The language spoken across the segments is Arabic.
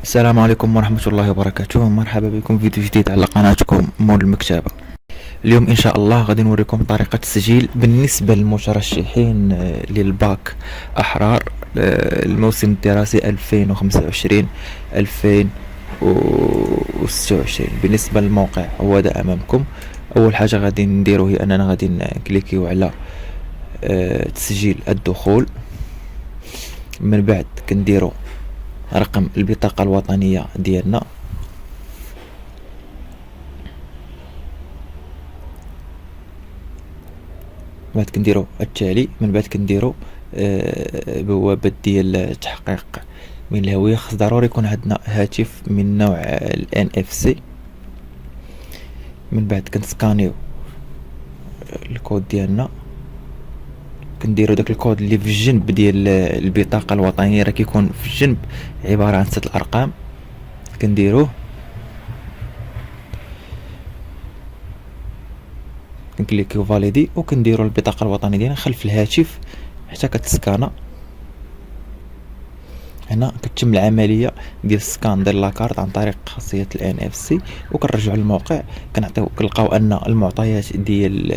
السلام عليكم ورحمة الله وبركاته. مرحبا بكم في فيديو جديد على قناتكم مول المكتبة. اليوم إن شاء الله غادي نوريكم طريقة التسجيل بالنسبة للمترشحين للباك أحرار الموسم الدراسي 2025-2026. بالنسبة للموقع هو ده أمامكم. أول حاجة غادي نديرو هي أننا غادي نكليكيو على تسجيل الدخول. من بعد كنديرو رقم البطاقة الوطنية ديالنا، بعد كنديرو التالي. من بعد كنديرو بوابة ديال التحقيق من الهوية. خاص ضروري يكون عندنا هاتف من نوع ال NFC. من بعد كنسكانيو الكود ديالنا، كنديرو داك الكود اللي في الجنب ديال البطاقة الوطنية، راه كيكون في الجنب عبارة عن 6 الأرقام. كنديروه، كنكليكيو فاليدي وكنديرو البطاقة الوطنية ديالنا خلف الهاتف حتى كتسكانا. هنا كتتم العملية ديال السكان ديال لاكارت عن طريق خاصية ال NFC، وكنرجعو للموقع كنلقاو ان المعطيات ديال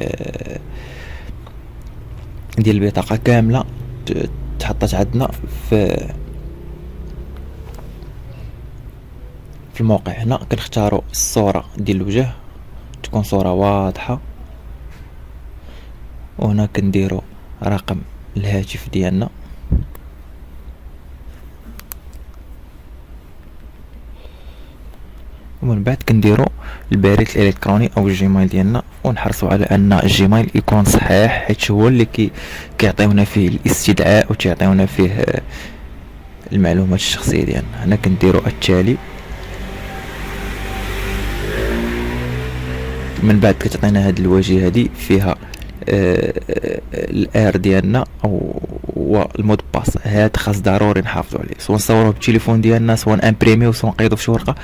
البطاقة كاملة تحطت عندنا في الموقع. هنا كنختاروا الصورة ديال الوجه تكون صورة واضحة، وهنا كنديروا رقم الهاتف ديالنا، ومن بعد كنديروا البريد الالكتروني او الجيميل ديالنا، ونحرصوا على ان الجيميل يكون صحيح، حيت هو اللي كيعطيونا فيه الاستدعاء وتيعطيونا فيه المعلومات الشخصيه ديالنا. هنا كنديروا التالي. من بعد كتعطينا هاد الواجهه هادي فيها الار ديالنا او المود باس. هاد خاص ضروري نحافظوا عليه، سواء نصوروه بالتليفون ديالنا، سواء امبريمي، سواء نقيدوه في شي ورقه.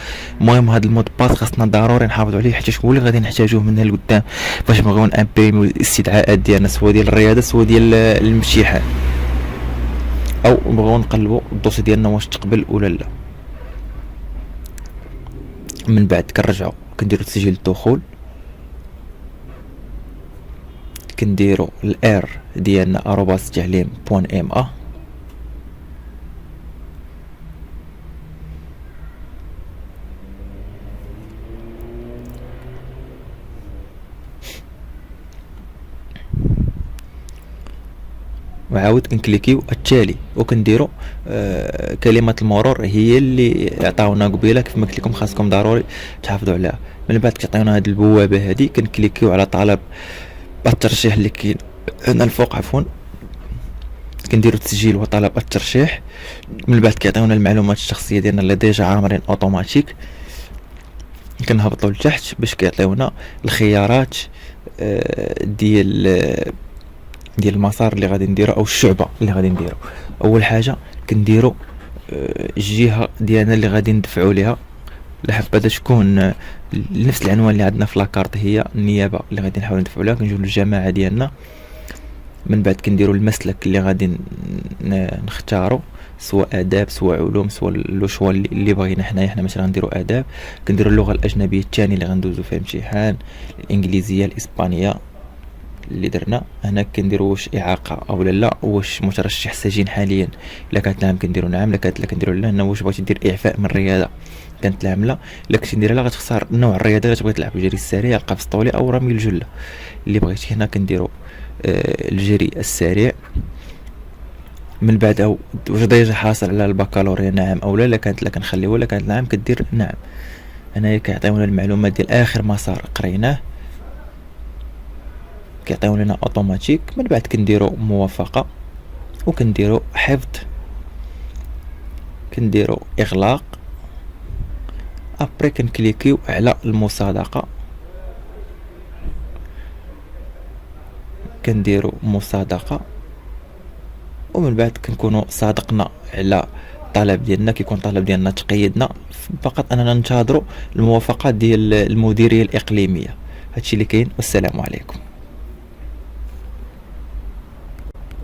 المهم هاد المود باس خاصنا ضروري نحافظوا عليه، حيت هو اللي غادي نحتاجوه من هنا لقدام باش نبغيو امبريميو الاستدعاءات ديالنا، سواء ديال الرياضه سواء ديال الامتحان، او نبغيو نقلبوا الدوسي ديالنا واش تقبل ولا لا. من بعد كنرجعوا كنديروا تسجيل الدخول، كنديرو الار ديالنا @تعليم.ma. وعاود كنكليكيو التالي، وكنديرو كلمة المرور هي اللي عطاونا قبيله. كيف ما قلت لكم خاصكم ضروري تحافظوا عليها. من بعد كيعطيونا هاد البوابة هادي، كنكليكيو على طلب الترشيح اللي كاين هنا الفوق، عفوا كنديرو تسجيل وطلب الترشيح. من بعد كيعطيونا المعلومات الشخصيه ديالنا اللي ديجا عامرين اوتوماتيك. كنهبطوا لتحت باش كيعطيونا الخيارات ديال المسار اللي غادي نديرو او الشعبه اللي غادي نديرو. اول حاجه كنديرو الجهه ديالنا اللي غادي ندفعوا ليها، لحبذا تكون نفس العنوان اللي عندنا في لاكارت، هي النيابه اللي غادي نحاول ندفعوا لها. كنجيو للجماعه ديالنا، من بعد كنديروا المسلك اللي غادي نختاروا، سواء اداب سواء علوم سواء الشوا اللي بغينا حنا مثلا غنديروا اداب. كنديروا اللغه الاجنبيه الثانيه اللي غندوزو فيها امتحان، الانجليزيه الاسبانيه اللي درنا. هنا كنديروا واش اعاقه او لا، واش مترشح سجين حاليا. الا كانت نعم كنديروا نعم، الا كانت لا كنديروا لا. هنا واش بغيتي دير اعفاء من الرياضه كانت نعم لا. الا كنتي نديرها لا غتختار نوع الرياضه اللي تبغي تلعب، الجري السريع، القفز الطولي او رمي الجله اللي بغيتي. هنا كنديروا الجري السريع. من بعد واش ديجا حاصل على البكالوريا نعم او لا. الا كانت لا كنخليوها، الا كانت نعم كدير نعم. هنايا كيعطيونا المعلومات ديال اخر مسار قريناه، كيعطيو لنا اوتوماتيك. من بعد كنديروا موافقه، وكنديروا حفظ، كنديروا اغلاق. ابري كنكليكيو على المصادقه، كنديروا مصادقه. ومن بعد كنكونوا صادقنا على الطلب ديالنا، كيكون الطلب ديالنا تقيدنا، فقط اننا ننتظروا الموافقه ديال المديريه الاقليميه. هادشي اللي كاين، والسلام عليكم.